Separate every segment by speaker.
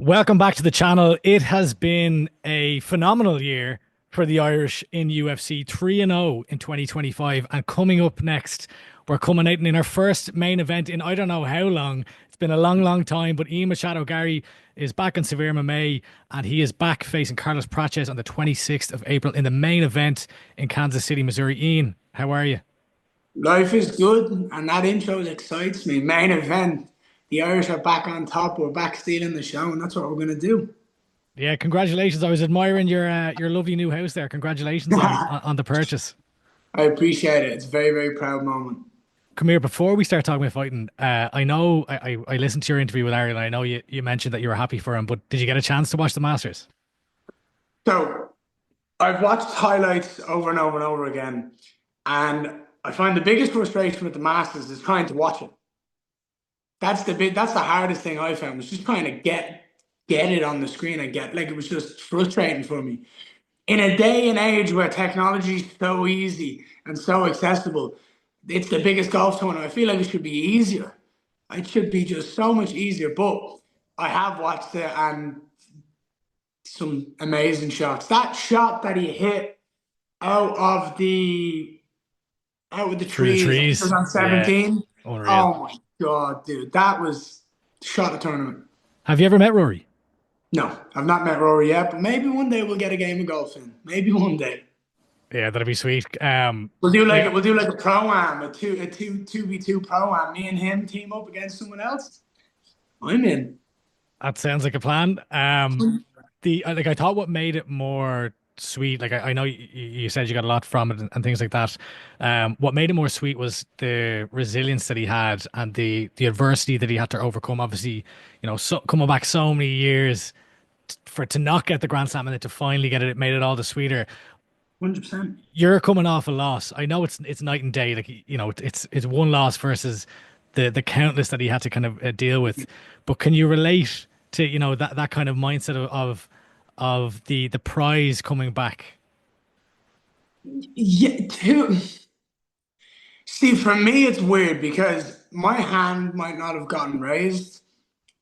Speaker 1: Welcome back to the channel. It has been a phenomenal year for the Irish in UFC, 3-0 in 2025. And coming up next, we're culminating in our first main event in I don't know how long. It's been a long, long time, but Machado Garry is back in SevereMMA and he is back facing Carlos Prates on the 26th of April in the main event in Kansas City, Missouri. Ian, how are you?
Speaker 2: Life is good, and that intro excites me. Main event. The Irish are back on top. We're back stealing the show, and that's what we're going to do.
Speaker 1: Yeah, congratulations. I was admiring your lovely new house there. Congratulations on,
Speaker 2: I
Speaker 1: on the purchase.
Speaker 2: appreciate it. It's a very, very proud moment.
Speaker 1: Come here, before we start talking about fighting, I know I listened to your interview with Ariel, and I know you mentioned that you were happy for him, but did you get a chance to watch the Masters?
Speaker 2: So, I've watched highlights over and over and over again, and I find the biggest frustration with the Masters is trying to watch it. That's the hardest thing I found, was just trying to get it on the screen and get, like, it was just frustrating for me. In a day and age where technology is so easy and so accessible, it's the biggest golf tournament. I feel like it should be easier. It should be just so much easier. But I have watched it, and some amazing shots. That shot that he hit out of the out of the
Speaker 1: Through the
Speaker 2: trees, I think it was
Speaker 1: trees.
Speaker 2: on
Speaker 1: Yeah,
Speaker 2: 17.
Speaker 1: unreal.
Speaker 2: Oh my God, dude. That was shot a tournament.
Speaker 1: Have you ever met Rory?
Speaker 2: No, I've not met Rory yet, but maybe one day we'll get a game of golf in. Maybe one day.
Speaker 1: Yeah, that'd be sweet.
Speaker 2: We'll do like a pro am, a two v two pro am. Me and him team up against someone else. I'm in.
Speaker 1: That sounds like a plan. I thought what made it more sweet, like I know you said you got a lot from it and things like that. What made it more sweet was the resilience that he had and the adversity that he had to overcome. Obviously, coming back so many years for to not get the Grand Slam and then to finally get it, it made it all the sweeter.
Speaker 2: 100%.
Speaker 1: You're coming off a loss. I know it's night and day. Like it's one loss versus the countless that he had to kind of deal with. But can you relate to that kind of mindset of the prize coming back?
Speaker 2: Yeah, too. See, for me, it's weird because my hand might not have gotten raised,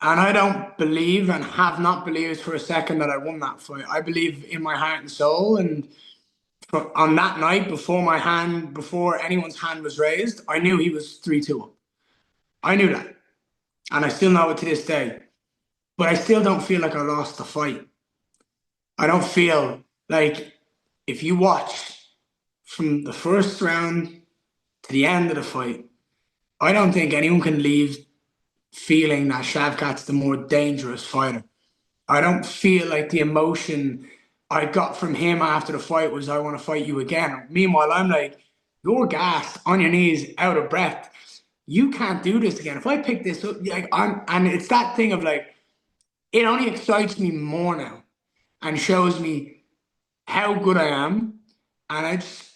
Speaker 2: and I don't believe and have not believed for a second that I won that fight. I believe in my heart and soul, and on that night, before anyone's hand was raised, I knew he was 3-2 up. I knew that, and I still know it to this day. But I still don't feel like I lost the fight. I don't feel like, if you watch from the first round to the end of the fight, I don't think anyone can leave feeling that Shavkat's the more dangerous fighter. I don't feel like the emotion I got from him after the fight was, I want to fight you again. Meanwhile, I'm like, you're gassed, on your knees, out of breath. You can't do this again. If I pick this up, like, and it's that thing of like, it only excites me more now and shows me how good I am. And I just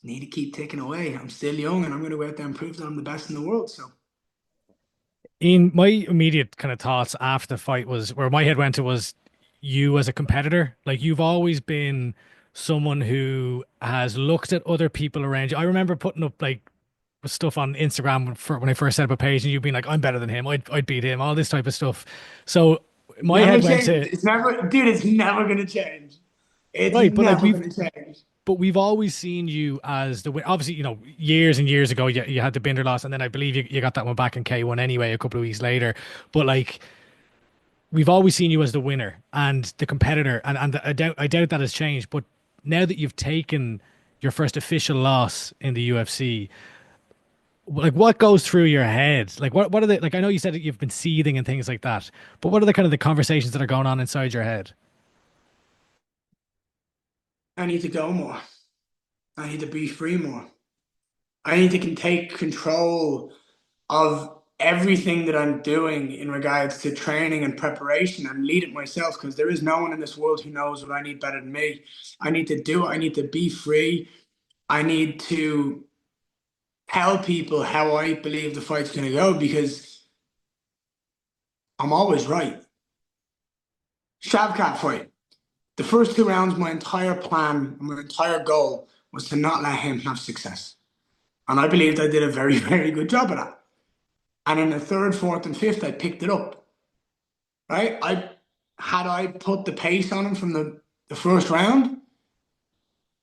Speaker 2: need to keep ticking away. I'm still young, and I'm going to go out there and prove that I'm the best in the world. So,
Speaker 1: In my immediate kind of thoughts after the fight was where my head went to was you as a competitor. Like you've always been someone who has looked at other people around you. I remember putting up like stuff on Instagram when I first set up a page, and you being like, "I'm better than him. I'd beat him." All this type of stuff. So my
Speaker 2: never
Speaker 1: head went
Speaker 2: change.
Speaker 1: to
Speaker 2: It's never, dude, it's never going to change. It's
Speaker 1: right, but like
Speaker 2: never going to change.
Speaker 1: we've always seen you as the win. Obviously, years and years ago, you had the Binder loss, and then I believe you got that one back in K1 anyway a couple of weeks later. But like we've always seen you as the winner and the competitor, and I doubt that has changed. But now that you've taken your first official loss in the UFC, like what goes through your head? Like what are the like? I know you said that you've been seething and things like that, but what are the kind of the conversations that are going on inside your head?
Speaker 2: I need to go more. I need to be free more. I need to take control of everything that I'm doing in regards to training and preparation, and lead it myself, because there is no one in this world who knows what I need better than me. I need to do it. I need to be free. I need to tell people how I believe the fight's going to go, because I'm always right. Shavkat fight. The first two rounds, my entire plan, my entire goal was to not let him have success. And I believed I did a very, very good job of that. And in the third, fourth, and fifth, I picked it up. right? I put the pace on him from the first round,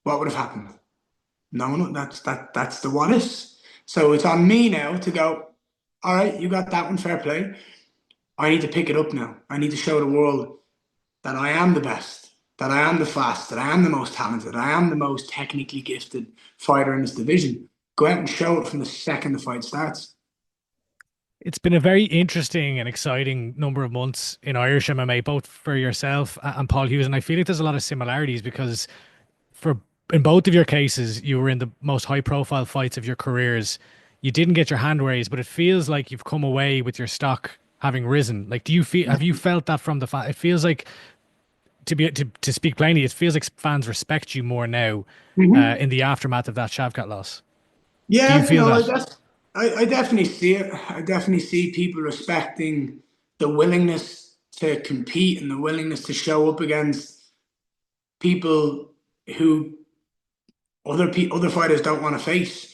Speaker 2: what would have happened? No, no, that's the what is. So it's on me now to go, all right, you got that one, fair play. I need to pick it up now. I need to show the world that I am the best, that I am the fastest, that I am the most talented, I am the most technically gifted fighter in this division. Go out and show it from the second the fight starts.
Speaker 1: It's been a very interesting and exciting number of months in Irish MMA, both for yourself and Paul Hughes. And I feel like there's a lot of similarities because for in both of your cases, you were in the most high profile fights of your careers. You didn't get your hand raised, but it feels like you've come away with your stock having risen. Like, do you feel, have you felt that from the fan? It feels like, to speak plainly, it feels like fans respect you more now in the aftermath of that Shavkat loss. Do you
Speaker 2: Yeah,
Speaker 1: feel
Speaker 2: no,
Speaker 1: that?
Speaker 2: I definitely see it. I definitely see people respecting the willingness to compete and the willingness to show up against people who other fighters don't want to face.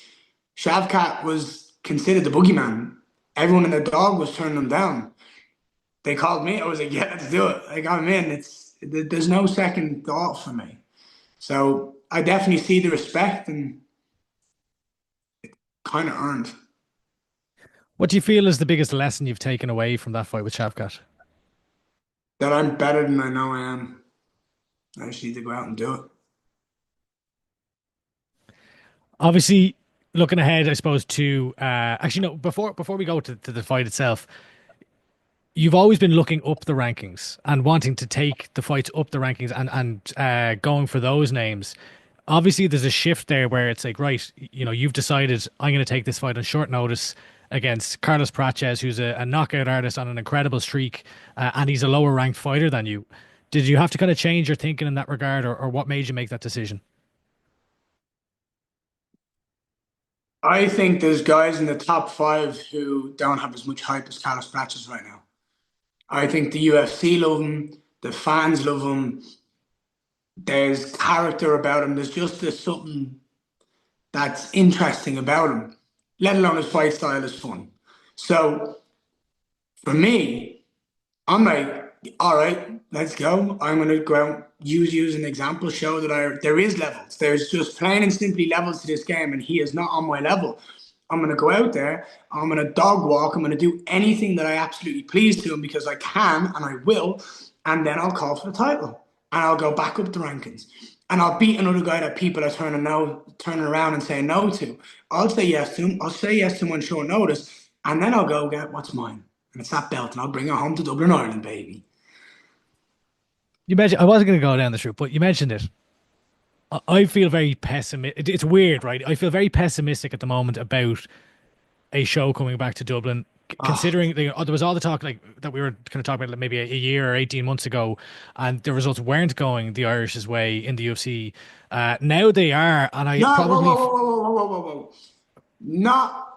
Speaker 2: Shavkat was considered the boogeyman. Everyone in the dog was turning him down. They called me. I was like, yeah, let's do it. I got him in. There's no second thought for me. So I definitely see the respect and kind of earned
Speaker 1: What do you feel is the biggest lesson you've taken away from that fight with Shavkat?
Speaker 2: that I'm better than I know I am. I just need to go out and do it.
Speaker 1: Obviously, looking ahead, I suppose to actually no, before we go to the fight itself, you've always been looking up the rankings and wanting to take the fights up the rankings and going for those names. Obviously, there's a shift there where it's like, right, you've decided I'm going to take this fight on short notice against Carlos Prates, who's a knockout artist on an incredible streak, and he's a lower ranked fighter than you. Did you have to kind of change your thinking in that regard, or what made you make that decision?
Speaker 2: I think there's guys in the top five who don't have as much hype as Carlos Prates right now. I think the UFC love him, the fans love him. There's character about him. There's just there's something that's interesting about him, let alone his fight style is fun. So for me, I'm like, all right, let's go. I'm gonna go out, use an example, show that there is levels. There's just plain and simply levels to this game, and he is not on my level. I'm gonna go out there, I'm gonna dog walk, I'm gonna do anything that I absolutely please to him because I can and I will, and then I'll call for the title. And I'll go back up the rankings. And I'll beat another guy that people are turning around and saying no to. I'll say yes to him. I'll say yes to him on short notice, and then I'll go get what's mine. And it's that belt, and I'll bring it home to Dublin, Ireland, baby.
Speaker 1: You mentioned I wasn't going to go down this route, but you mentioned it. I feel very pessimistic. It's weird, right? I feel very pessimistic at the moment about a show coming back to Dublin,
Speaker 2: Oh,
Speaker 1: considering there was all the talk like that we were kind of talking about like, maybe a year or 18 months ago, and the results weren't going the Irish's way in the UFC. Now they are, and I
Speaker 2: no, whoa,
Speaker 1: probably
Speaker 2: whoa, whoa, whoa, whoa, whoa, whoa, whoa. Not,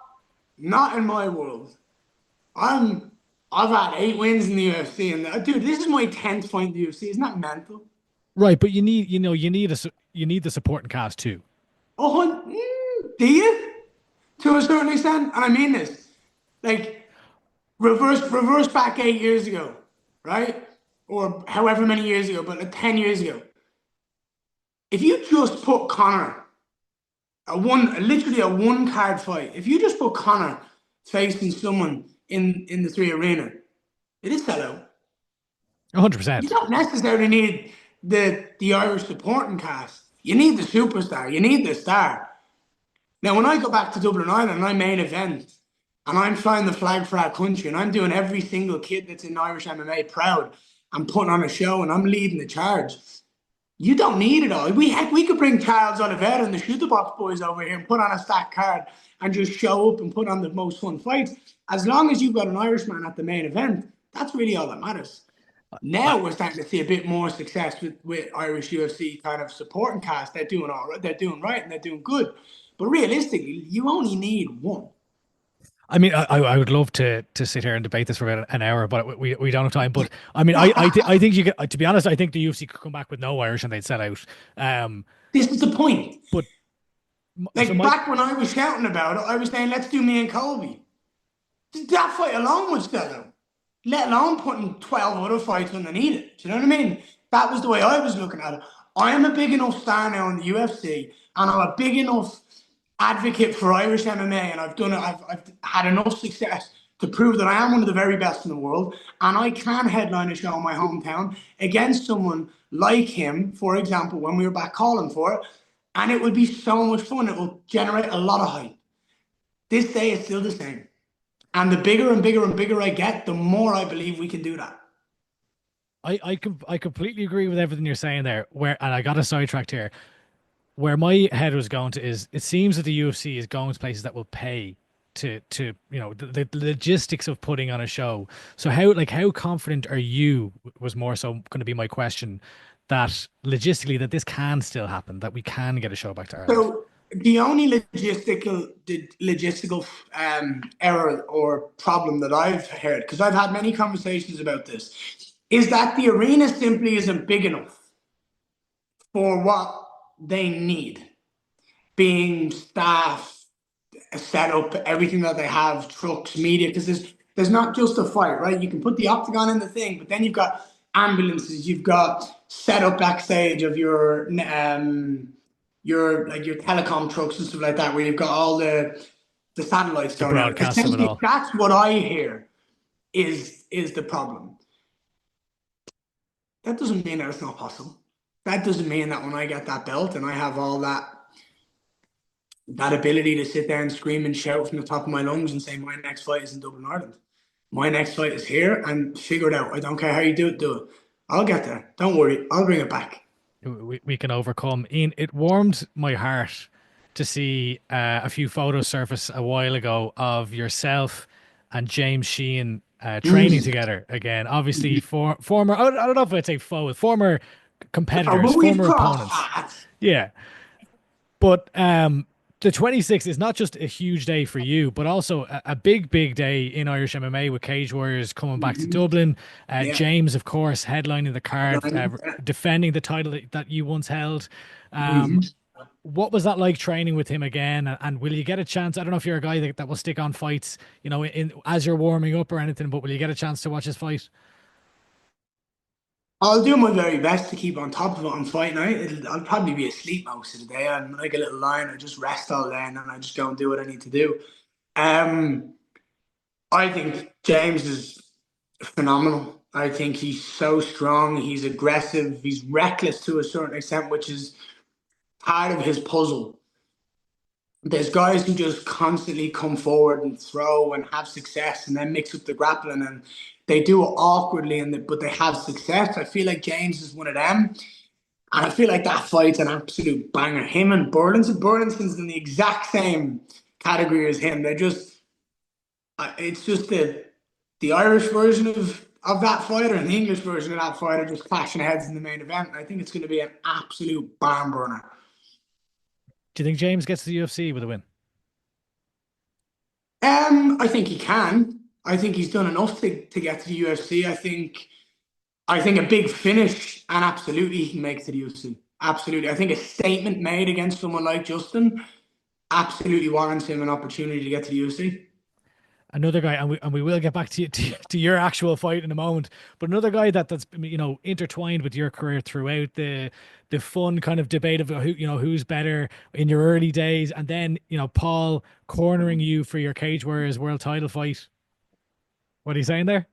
Speaker 2: not in my world. I'm, I've had 8 wins in the UFC, and dude, this is my 10th fight in the UFC. Isn't that mental?
Speaker 1: right, but you need the supporting cast too.
Speaker 2: Oh, do you? To a certain extent, and I mean this. Like, reverse back 8 years ago, right? Or however many years ago, but like 10 years ago. If you just put Connor literally a one card fight, if you just put Connor facing someone in the three arena, it is sellout. You
Speaker 1: 100%.
Speaker 2: don't necessarily need the Irish supporting cast. You need the superstar. You need the star. Now, when I go back to Dublin, Ireland, and I main event, and I'm flying the flag for our country, and I'm doing every single kid that's in Irish MMA proud, I'm putting on a show, and I'm leading the charge. You don't need it all. We could bring Charles Oliveira and the Shooter Box boys over here and put on a stack card and just show up and put on the most fun fights. As long as you've got an Irishman at the main event, that's really all that matters.
Speaker 1: I,
Speaker 2: Now we're starting to see a bit more success with Irish UFC kind of supporting cast. They're doing all right, they're doing right, and they're doing good. But realistically, you only need one.
Speaker 1: I mean, I would love to sit here and debate this for about an hour, but we don't have time. But I mean, I think you could, to be honest, I think the UFC could come back with no Irish and they'd set out. Um,
Speaker 2: This is the point.
Speaker 1: but so
Speaker 2: Like
Speaker 1: my
Speaker 2: back when I was shouting about it, I was saying, let's do me and Colby. That fight alone was stellar. let alone putting 12 other fights underneath it. Do you know what I mean? That was the way I was looking at it. I am a big enough star now in the UFC, and I'm a big enough advocate for Irish MMA, and I've done it. I've had enough success to prove that I am one of the very best in the world, and I can headline a show in my hometown against someone like him, for example, when we were back calling for it, and it would be so much fun. It will generate a lot of hype. This day is still the same. And the bigger and bigger and bigger I get, the more I believe we can do that.
Speaker 1: I completely agree with everything you're saying there. Where and I got a sidetracked here. Where my head was going to is it seems that the UFC is going to places that will pay to the logistics of putting on a show. So how confident are you was more so going to be my question that logistically that this can still happen, that we can get a show back to Ireland.
Speaker 2: So the only logistical error or problem that I've heard, because I've had many conversations about this, is that the arena simply isn't big enough for what they need, being staff, set up, everything that they have, trucks, media, because there's not just a fight, right? You can put the octagon in the thing, but then you've got ambulances, you've got set up backstage of your telecom trucks and stuff like that, where you've got all the satellites
Speaker 1: The
Speaker 2: going out.
Speaker 1: broadcast of it
Speaker 2: Essentially,
Speaker 1: all.
Speaker 2: that's what I hear is the problem. That doesn't mean that it's not possible. That doesn't mean that when I get that belt and I have all that ability to sit there and scream and shout from the top of my lungs and say my next fight is in Dublin, Ireland. My next fight is here and figure it out. I don't care how you do it, do it. I'll get there. Don't worry. I'll bring it back.
Speaker 1: We can overcome. Ian, it warmed my heart to see a few photos surface a while ago of yourself and James Sheehan training
Speaker 2: Mm.
Speaker 1: together again. Obviously, former, I don't know if I'd say former
Speaker 2: Oh,
Speaker 1: competitors,
Speaker 2: but we've
Speaker 1: former
Speaker 2: crossed
Speaker 1: opponents.
Speaker 2: paths.
Speaker 1: Yeah. But the 26th is not just a huge day for you, but also a big, big day in Irish MMA with Cage Warriors coming back to
Speaker 2: Mhm.
Speaker 1: Dublin.
Speaker 2: Yeah.
Speaker 1: James, of course, headlining the card,
Speaker 2: Yeah.
Speaker 1: defending the title that you once held. Um,
Speaker 2: Mhm.
Speaker 1: what was that like training with him again? And will you get a chance? I don't know if you're a guy that will stick on fights, in as you're warming up or anything, but will you get a chance to watch his fight?
Speaker 2: I'll do my very best to keep on top of it on fight night. I'll probably be asleep most of the day. I'm like a little lion. I just rest all day and then I just go and do what I need to do. Um, I think James is phenomenal. I think he's so strong. He's aggressive. He's reckless to a certain extent, which is part of his puzzle. There's guys who just constantly come forward and throw and have success and then mix up the grappling and they do it awkwardly but they have success. I feel like James is one of them. And I feel like that fight's an absolute banger. Him and Burlinson's in the exact same category as him. They're just it's just the Irish version of that fighter and the English version of that fighter just clashing heads in the main event. I think it's going to be an absolute barn burner.
Speaker 1: Do you think James gets to the UFC with a win?
Speaker 2: I think he can. I think he's done enough to get to the UFC. I think a big finish and absolutely he can make it to the UFC. Absolutely. I think a statement made against someone like Justin absolutely warrants him an opportunity to get to the UFC.
Speaker 1: Another guy, and we will get back to your actual fight in a moment. But another guy that's intertwined with your career throughout the fun kind of debate of who's better in your early days, and then Paul cornering you for your Cage Warriors world title fight. What are you saying there?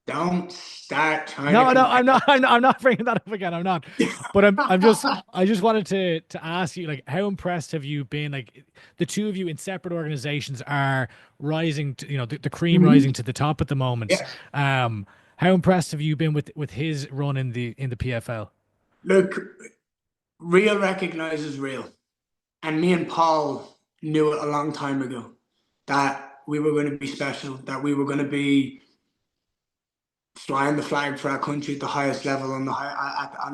Speaker 2: Don't start trying to
Speaker 1: No, no,
Speaker 2: compare.
Speaker 1: I'm not bringing that up again. I'm not. But I just wanted to ask you, like, how impressed have you been? Like, the two of you in separate organizations are rising to, the cream rising
Speaker 2: Mhm.
Speaker 1: to the top at the moment.
Speaker 2: Yes.
Speaker 1: How impressed have you been with his run in the PFL?
Speaker 2: Look, real recognizes real. And me and Paul knew it a long time ago that we were going to be special, that we were going to be flying the flag for our country at the highest level on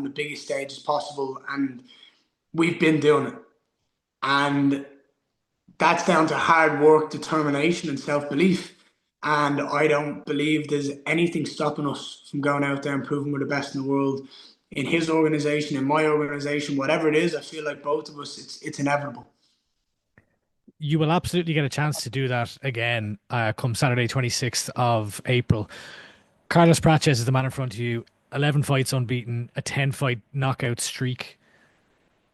Speaker 2: the biggest stage as possible. And we've been doing it. And that's down to hard work, determination, and self belief. And I don't believe there's anything stopping us from going out there and proving we're the best in the world. In his organization, in my organization, whatever it is, I feel like both of us, it's inevitable.
Speaker 1: You will absolutely get a chance to do that again come Saturday, 26th of April. Carlos Prates is the man in front of you. 11 fights unbeaten, a 10 fight knockout streak.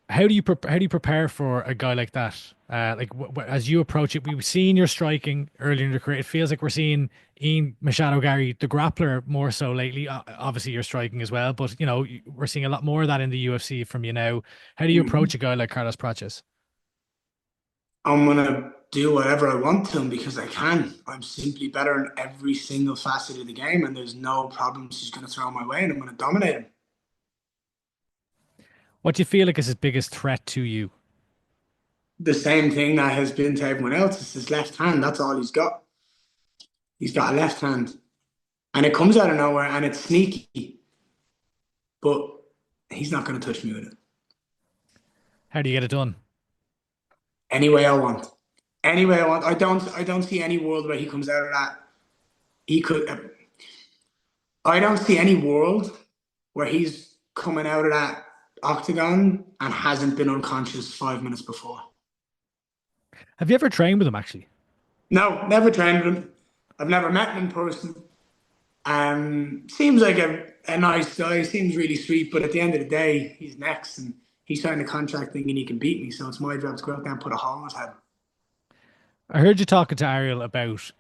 Speaker 1: How do you prepare for a guy like that? Like as you approach it, we've seen your striking earlier in your career. It feels like we're seeing Ian Machado Garry, the grappler, more so lately. Obviously, you're striking as well, but you know we're seeing a lot more of that in the UFC from you now. How do you approach a guy like Carlos Prates?
Speaker 2: I'm gonna do whatever I want to him because I can. I'm simply better in every single facet of the game, and there's no problems he's gonna throw my way, and I'm gonna dominate him.
Speaker 1: What do you feel like is his biggest threat to you?
Speaker 2: The same thing that has been to everyone else is his left hand. That's all he's got. He's got a left hand, and it comes out of nowhere, and it's sneaky, but he's not gonna touch me with it.
Speaker 1: How do you get it done?
Speaker 2: Any way I want. Any way I want. I don't see any world where he comes out of that. He could. I don't see any world where he's coming out of that octagon and hasn't been unconscious 5 minutes before.
Speaker 1: Have you ever trained with him actually?
Speaker 2: No, never trained with him. I've never met him in person. Seems like a nice guy. Seems really sweet, but at the end of the day, he's next, and he signed a contract thinking he can beat me. So it's my job to go out there and put a hole in his head.
Speaker 1: I heard you talking to Ariel about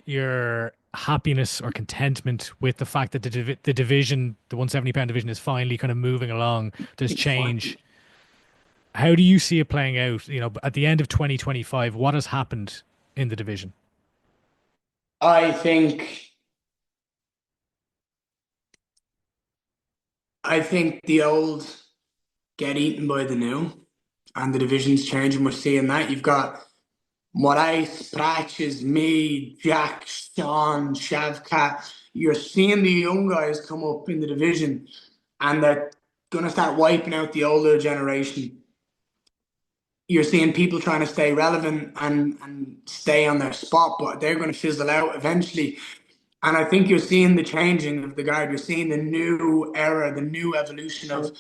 Speaker 1: your happiness or contentment with the fact that the division, the 170-pound division, is finally kind of moving along. There's change. How do you see it playing out? You know, at the end of 2025, what has happened in the division?
Speaker 2: I think I think the old get eaten by the new, and the division's changing. We're seeing that. You've got Moraes, Prates, me, Jack, Sean, Shavkat. You're seeing the young guys come up in the division, and they're going to start wiping out the older generation. You're seeing people trying to stay relevant and stay on their spot, but they're going to fizzle out eventually. And I think you're seeing the changing of the guard. You're seeing the new era, the new evolution of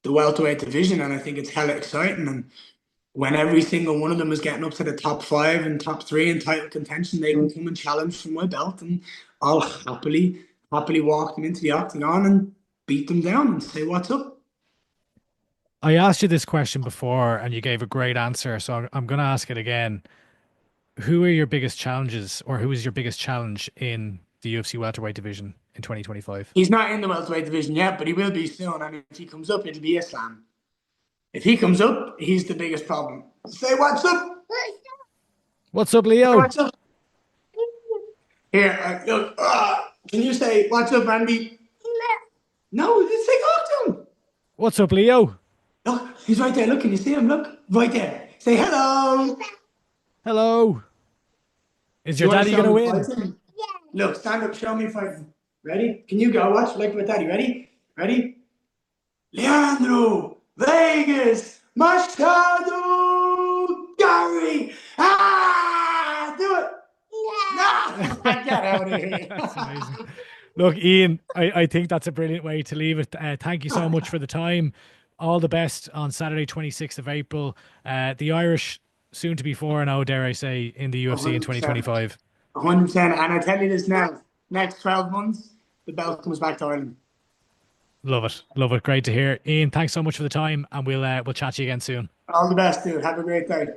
Speaker 2: the welterweight division, and I think it's hella exciting. And when every single one of them is getting up to the top five and top three in title contention, they can come and challenge for my belt, and I'll happily walk them into the octagon and beat them down and say what's up.
Speaker 1: I asked you this question before and you gave a great answer, so I'm going to ask it again. Who are your biggest challenges, or who is your biggest challenge in the UFC welterweight division in 2025?
Speaker 2: He's not in the welterweight division yet, but he will be soon. And if he comes up, it'll be Islam. If he comes up, he's the biggest problem. Say what's up.
Speaker 1: What's up, Leo?
Speaker 2: What's up? Here, look. Can you say what's up, Andy? No, just say talk to him.
Speaker 1: What's up, Leo?
Speaker 2: Look, he's right there. Look, can you see him? Look, right there. Say hello.
Speaker 1: Hello. Is your daddy going to win?
Speaker 2: Look, stand up. Show me fighting. Ready? Can you go? Watch. Like with daddy. Ready? Ready? Leandro, Vegas, Machado, Garry. Ah, do it. No. Get out of here.
Speaker 1: That's amazing. Look, Ian, I think that's a brilliant way to leave it. Thank you so much for the time. All the best on Saturday, 26th of April. The Irish, soon to be 4-0, dare I say, in the UFC in 2025.
Speaker 2: 100%. And I tell you this now, next 12 months, the belt comes back to Ireland.
Speaker 1: Love it. Love it. Great to hear. Ian, thanks so much for the time, and we'll chat to you again soon.
Speaker 2: All the best, dude. Have a great day.